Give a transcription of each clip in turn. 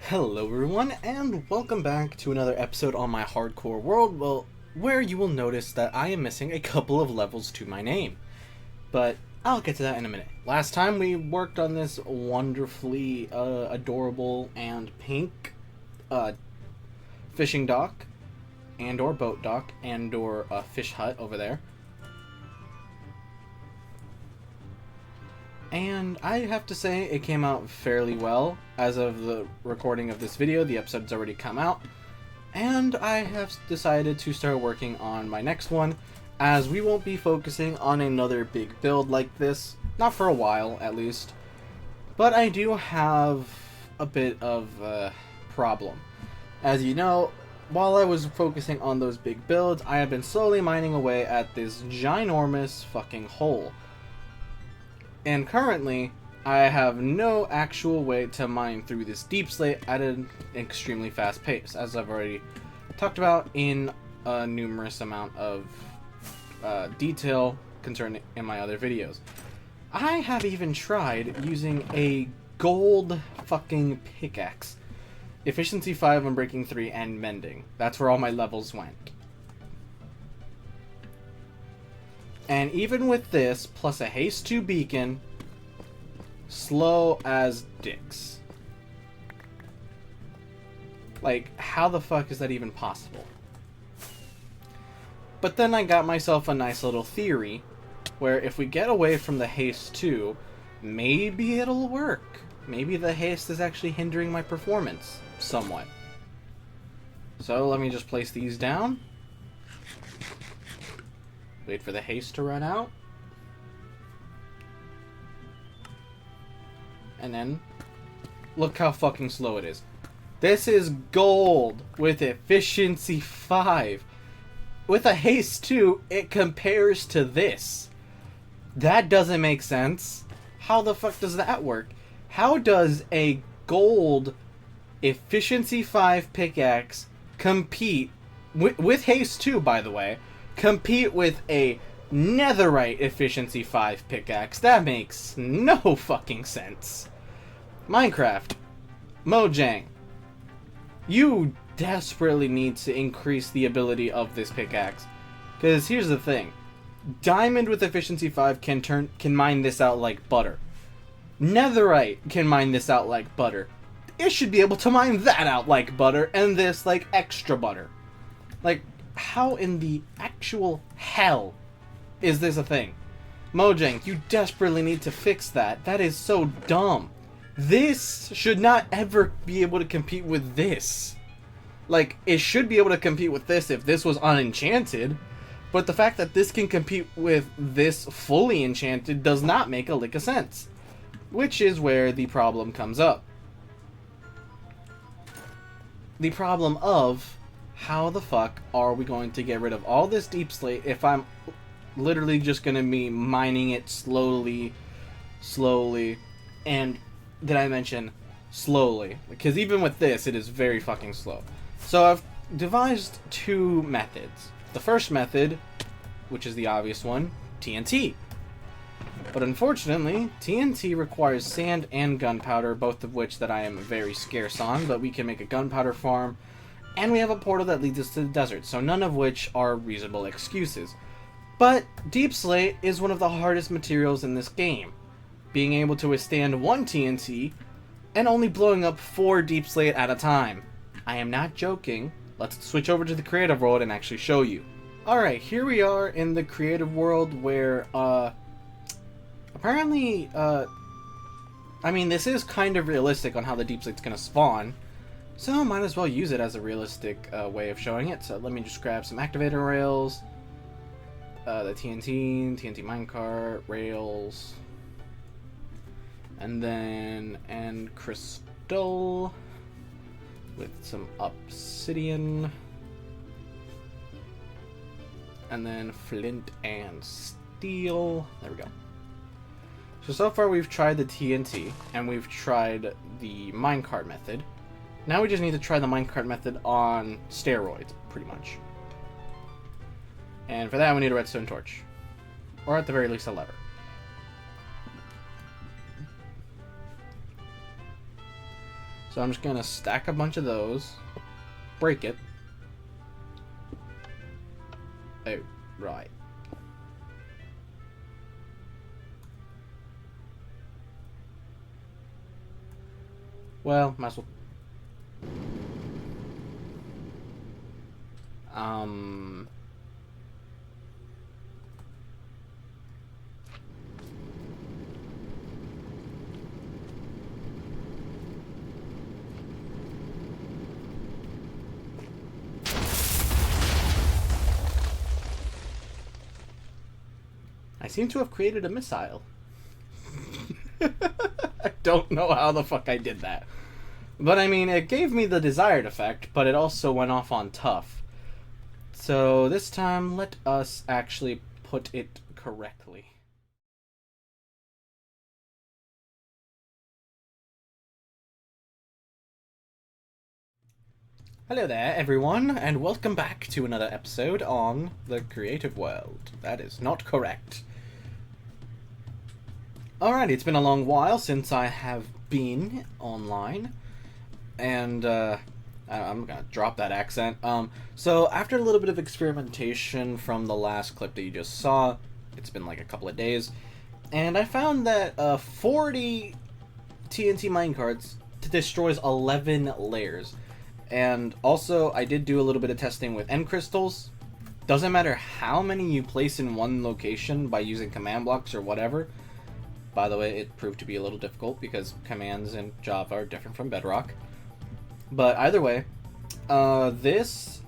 Hello everyone, and welcome back to another episode on my hardcore world, where you will notice that I am missing a couple of levels to my name. But I'll get to that in a minute. Last time we worked on this wonderfully adorable and pink fishing dock, and or boat dock, and or fish hut over there. And I have to say, it came out fairly well. As of the recording of this video, the episode's already come out. And I have decided to start working on my next one, as we won't be focusing on another big build like this. Not for a while, at least. But I do have a bit of a problem. As you know, while I was focusing on those big builds, I have been slowly mining away at this ginormous fucking hole. And currently, I have no actual way to mine through this deep slate at an extremely fast pace, as I've already talked about in a numerous amount of detail concerning in my other videos. I have even tried using a gold fucking pickaxe. Efficiency 5 on breaking 3 and mending. That's where all my levels went. And even with this, plus a haste 2 beacon, slow as dicks. Like, how the fuck is that even possible? But then I got myself a nice little theory, where if we get away from the haste 2, maybe it'll work. Maybe the haste is actually hindering my performance, somewhat. So let me just place these down. Wait for the haste to run out. And then, look how fucking slow it is. This is gold with efficiency 5. With a haste 2, it compares to this. That doesn't make sense. How the fuck does that work? How does a gold efficiency 5 pickaxe compete, with haste 2 by the way, compete with a netherite efficiency 5 pickaxe? That makes no fucking sense. Minecraft, Mojang, you desperately need to increase the ability of this pickaxe. Because here's the thing. Diamond with efficiency 5 can mine this out like butter. Netherite can mine this out like butter. It should be able to mine that out like butter, and this like extra butter. Like, how in the actual hell is this a thing? Mojang, you desperately need to fix that. That is so dumb. This should not ever be able to compete with this. Like, it should be able to compete with this if this was unenchanted. But the fact that this can compete with this fully enchanted does not make a lick of sense. Which is where the problem comes up. The problem of, how the fuck are we going to get rid of all this deep slate if I'm literally just going to be mining it slowly, and did I mention slowly? Because even with this, it is very fucking slow. So I've devised two methods. The first method, which is the obvious one, TNT. But unfortunately, TNT requires sand and gunpowder, both of which that I am very scarce on, but we can make a gunpowder farm, and we have a portal that leads us to the desert, so none of which are reasonable excuses. But deep slate is one of the hardest materials in this game. Being able to withstand one TNT, and only blowing up 4 deep slate at a time. I am not joking. Let's switch over to the creative world and actually show you. Alright, here we are in the creative world where, apparently, I mean, this is kind of realistic on how the deep slate's gonna spawn, so might as well use it as a realistic way of showing it. So let me just grab some activator rails, the TNT minecart, rails, and then crystal with some obsidian, and then flint and steel. There we go. So far we've tried the TNT, and we've tried the minecart method. Now we just need to try the minecart method on steroids, pretty much. And for that we need a redstone torch. Or at the very least a lever. So I'm just gonna stack a bunch of those, break it. Oh, right. Well, might as well. I seem to have created a missile. I don't know how the fuck I did that. But I mean, it gave me the desired effect, but it also went off on tough. So this time, let us actually put it correctly. Hello there, everyone, and welcome back to another episode on the Creative World. That is not correct. Alright, it's been a long while since I have been online, and I'm gonna drop that accent. So after a little bit of experimentation from the last clip that you just saw, it's been like a couple of days, and I found that 40 TNT minecarts destroys 11 layers. And also, I did do a little bit of testing with end crystals. Doesn't matter how many you place in one location by using command blocks or whatever. By the way, it proved to be a little difficult because commands in Java are different from Bedrock. But either way, this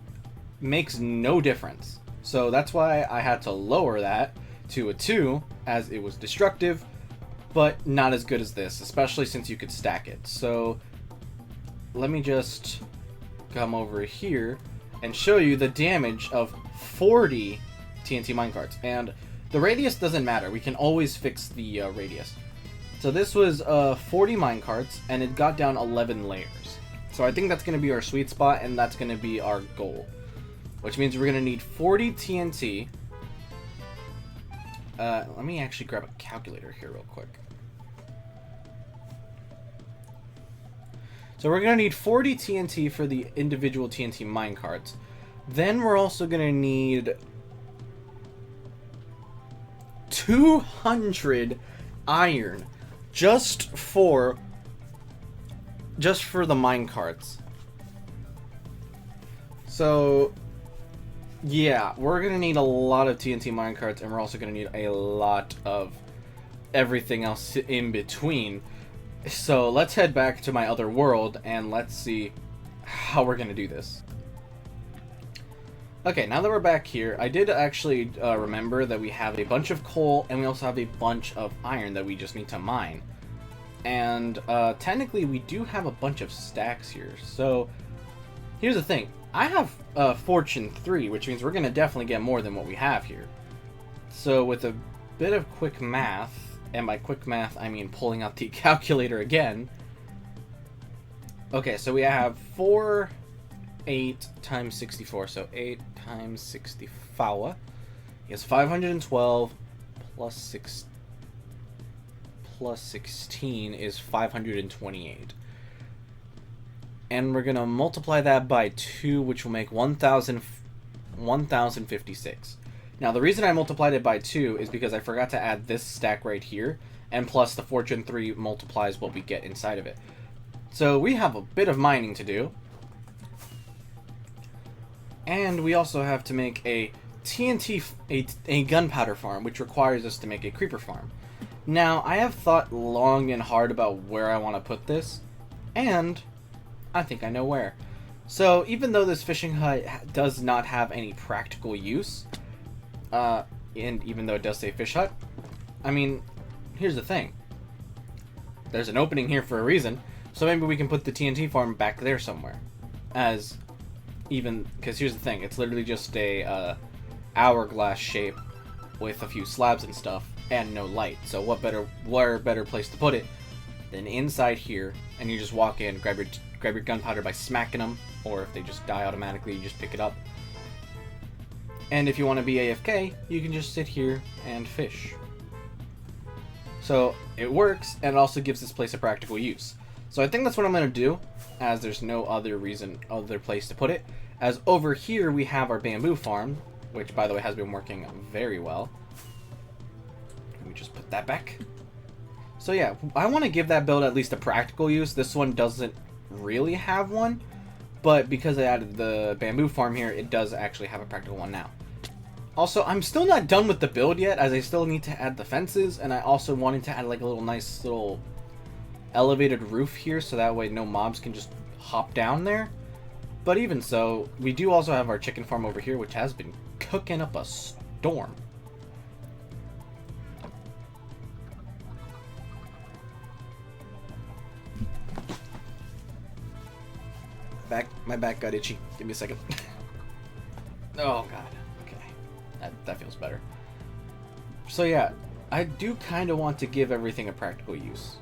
makes no difference. So that's why I had to lower that to a 2, as it was destructive, but not as good as this, especially since you could stack it. So let me just come over here and show you the damage of 40 TNT minecarts. And the radius doesn't matter. We can always fix the radius. So this was 40 minecarts, and it got down 11 layers. So I think that's going to be our sweet spot, and that's going to be our goal. Which means we're going to need 40 TNT. Let me actually grab a calculator here real quick. So we're going to need 40 TNT for the individual TNT minecarts. Then we're also going to need 200 iron just for the minecarts. So yeah, we're going to need a lot of TNT minecarts, and we're also going to need a lot of everything else in between. So let's head back to my other world and let's see how we're going to do this. Okay, now that we're back here, I did actually remember that we have a bunch of coal and we also have a bunch of iron that we just need to mine. And technically we do have a bunch of stacks here. So here's the thing. I have Fortune 3, which means we're going to definitely get more than what we have here. So with a bit of quick math, and by quick math, I mean pulling out the calculator again. Okay, so we have 8 times 64. So 8 times 64 is 512 plus 16 is 528. And we're going to multiply that by 2, which will make 1056. Now, the reason I multiplied it by 2 is because I forgot to add this stack right here, and plus the Fortune 3 multiplies what we get inside of it. So we have a bit of mining to do. And we also have to make a a gunpowder farm, which requires us to make a creeper farm. Now, I have thought long and hard about where I want to put this, and I think I know where. So, even though this fishing hut does not have any practical use, and even though it does say fish hut, I mean, here's the thing. There's an opening here for a reason, so maybe we can put the TNT farm back there somewhere. Because here's the thing, it's literally just a hourglass shape with a few slabs and stuff, and no light. So what better place to put it than inside here, and you just walk in, grab your gunpowder by smacking them, or if they just die automatically, you just pick it up. And if you want to be AFK, you can just sit here and fish. So it works, and it also gives this place a practical use. So I think that's what I'm going to do, as there's no other place to put it. As over here we have our bamboo farm, which by the way has been working very well. Let me just put that back. So yeah, I want to give that build at least a practical use. This one doesn't really have one, but because I added the bamboo farm here, it does actually have a practical one now. Also, I'm still not done with the build yet, as I still need to add the fences, and I also wanted to add like a little nice little elevated roof here, so that way no mobs can just hop down there. But even so, we do also have our chicken farm over here, which has been cooking up a storm. My back got itchy. Give me a second. Oh god. Okay. That feels better. So yeah, I do kind of want to give everything a practical use.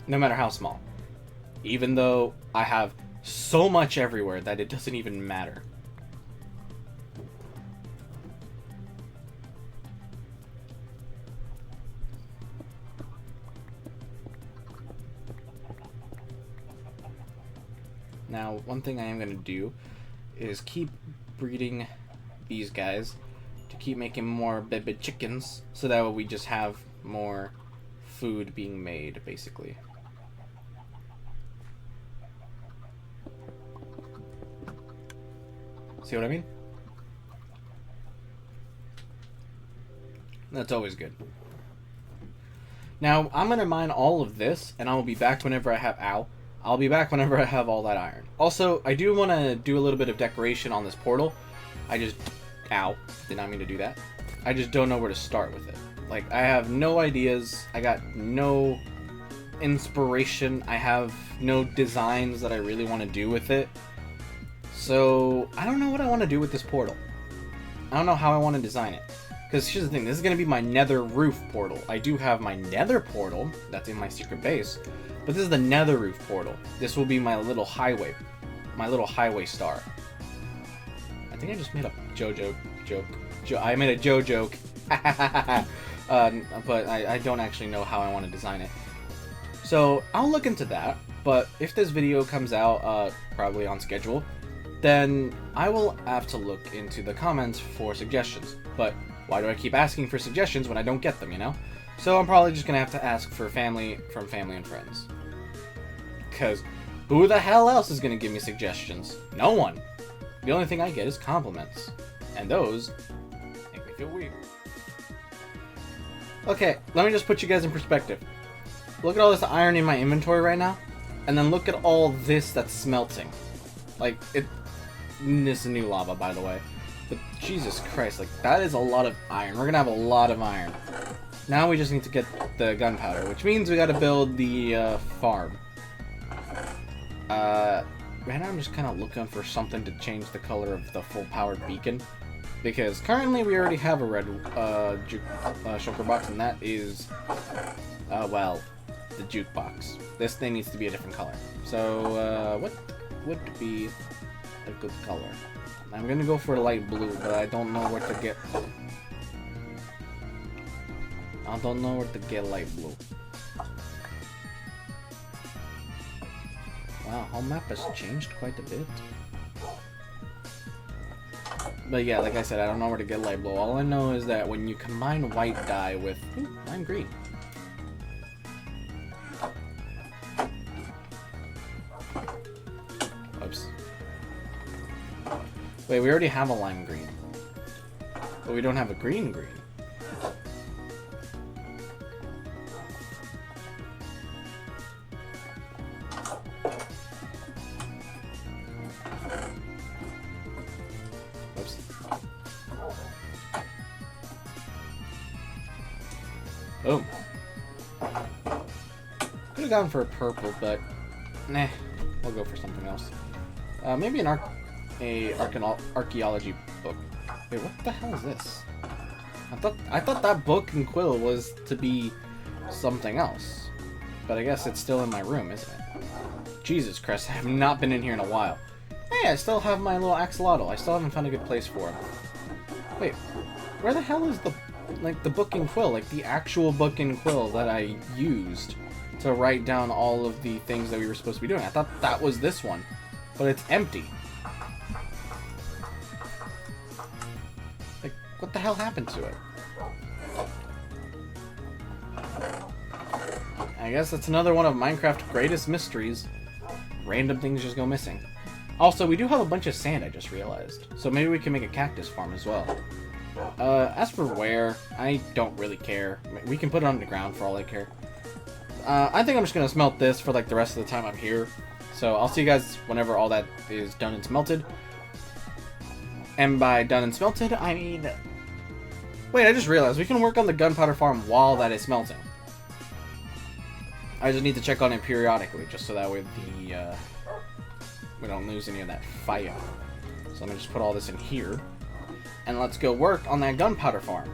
No matter how small. Even though I have so much everywhere that it doesn't even matter. Now, one thing I am going to do is keep breeding these guys to keep making more baby chickens, so that way we just have more food being made, basically. See what I mean? That's always good. Now, I'm going to mine all of this, and I'll be back whenever I have... I'll be back whenever I have all that iron. Also, I do want to do a little bit of decoration on this portal. Did not mean to do that. I just don't know where to start with it. Like, I have no ideas. I got no inspiration. I have no designs that I really want to do with it. So, I don't know what I want to do with this portal. I don't know how I want to design it. Because here's the thing, this is going to be my nether roof portal. I do have my nether portal, that's in my secret base. But this is the nether roof portal. This will be my little highway. My little highway star. I think I just made a JoJo joke. I made a Joe joke. But I don't actually know how I want to design it. So I'll look into that. But if this video comes out probably on schedule, then I will have to look into the comments for suggestions. But why do I keep asking for suggestions when I don't get them, you know? So I'm probably just gonna have to ask for family and friends. Because who the hell else is gonna give me suggestions? No one. The only thing I get is compliments. And those make me feel weird. Okay, let me just put you guys in perspective. Look at all this iron in my inventory right now. And then look at all this that's smelting. Like, this is new lava, by the way. But Jesus Christ, like, that is a lot of iron. We're gonna have a lot of iron. Now we just need to get the gunpowder, which means we gotta build the farm. Right now I'm just kind of looking for something to change the color of the full-powered beacon. Because currently we already have a red shulker box, and that is, well, the jukebox. This thing needs to be a different color. So, what would be a good color? I'm gonna go for light blue, but I don't know where to get... light blue. Wow, whole map has changed quite a bit. But yeah, like I said, I don't know where to get light blue. All I know is that when you combine white dye with lime green. Oops. Wait, we already have a lime green. But we don't have a green green. Oh. Could have gone for a purple, but nah, we'll go for something else. Maybe an archaeology book. Wait, what the hell is this? I thought that book and quill was to be something else, but I guess it's still in my room, isn't it? Jesus Christ, I have not been in here in a while. Hey, I still have my little axolotl. I still haven't found a good place for him. Wait, where the hell is the book and quill? Like, the actual book and quill that I used to write down all of the things that we were supposed to be doing. I thought that was this one, but it's empty. Like, what the hell happened to it? I guess that's another one of Minecraft's greatest mysteries. Random things just go missing. Also, we do have a bunch of sand, I just realized. So maybe we can make a cactus farm as well. As for where, I don't really care. We can put it on the ground for all I care. I think I'm just going to smelt this for like the rest of the time I'm here. So I'll see you guys whenever all that is done and smelted. And by done and smelted, I mean... Wait, I just realized we can work on the gunpowder farm while that is smelting. I just need to check on it periodically, just so that way we don't lose any of that fire. So let me just put all this in here. And let's go work on that gunpowder farm.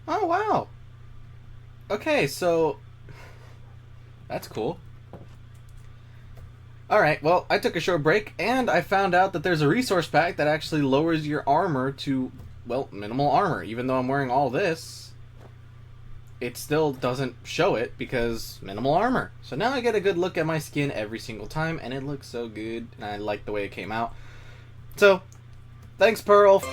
Oh, wow. Okay, so... That's cool. Alright, well, I took a short break, and I found out that there's a resource pack that actually lowers your armor to, well, minimal armor. Even though I'm wearing all this, it still doesn't show it because minimal armor. So now I get a good look at my skin every single time, and it looks so good, and I like the way it came out. So, thanks, Pearl.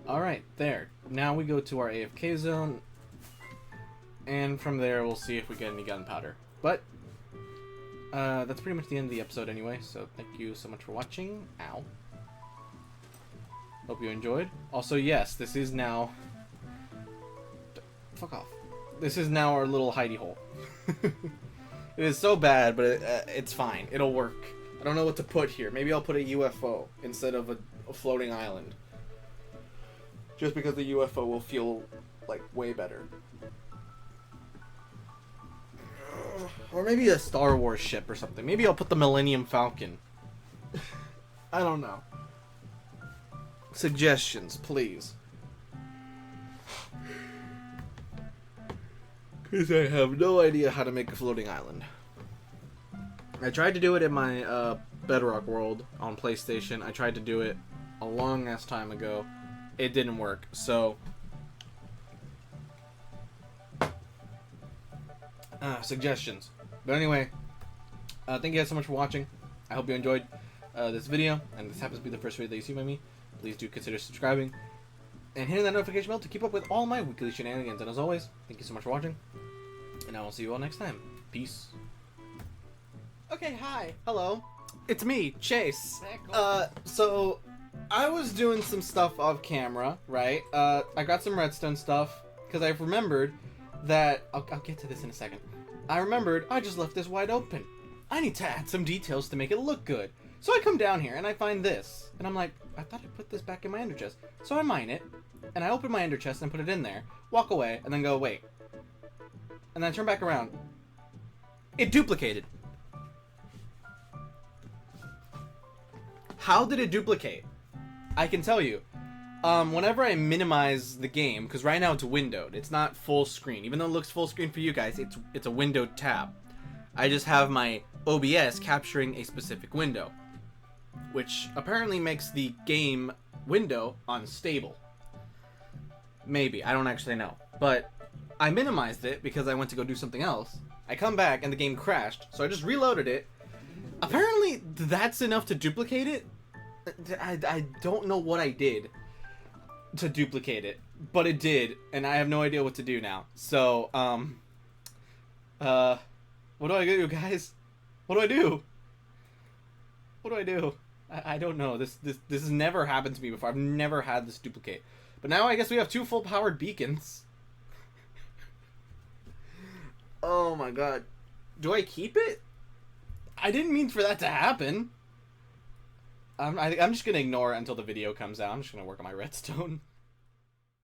Alright, there. Now we go to our AFK zone, and from there we'll see if we get any gunpowder. But, that's pretty much the end of the episode anyway, so thank you so much for watching. Ow. Hope you enjoyed. Also, yes, this is now... Fuck off. This is now our little hidey hole. It is so bad, but it's fine. It'll work. I don't know what to put here. Maybe I'll put a UFO instead of a floating island. Just because the UFO will feel, like, way better. Or maybe a Star Wars ship or something. Maybe I'll put the Millennium Falcon. I don't know. Suggestions, please. Because I have no idea how to make a floating island. I tried to do it in my Bedrock world on PlayStation. I tried to do it a long ass time ago. It didn't work, so... suggestions. But anyway, thank you guys so much for watching. I hope you enjoyed this video, and this happens to be the first video that you see by me. Please do consider subscribing and hitting that notification bell to keep up with all my weekly shenanigans. And as always, thank you so much for watching, and I will see you all next time. Peace. Okay, hi. Hello. It's me, Chase. So I was doing some stuff off camera, right? I got some redstone stuff because I remembered that I'll get to this in a second. I remembered I just left this wide open. I need to add some details to make it look good. So I come down here and I find this, and I'm like, I thought I put this back in my ender chest. So I mine it, and I open my ender chest and put it in there, walk away, and then go, wait. And then I turn back around. It duplicated. How did it duplicate? I can tell you. Whenever I minimize the game, because right now it's windowed, it's not full screen. Even though it looks full screen for you guys, it's a windowed tab. I just have my OBS capturing a specific window, which apparently makes the game window unstable. Maybe, I don't actually know. But I minimized it because I went to go do something else. I come back and the game crashed, so I just reloaded it. Apparently that's enough to duplicate it. I don't know what I did to duplicate it, but it did, and I have no idea what to do now. So, what do I do, guys? What do I do? What do I do? I don't know. This has never happened to me before. I've never had this duplicate. But now I guess we have 2 full-powered beacons. Oh my god. Do I keep it? I didn't mean for that to happen. I'm just gonna ignore it until the video comes out. I'm just gonna work on my redstone.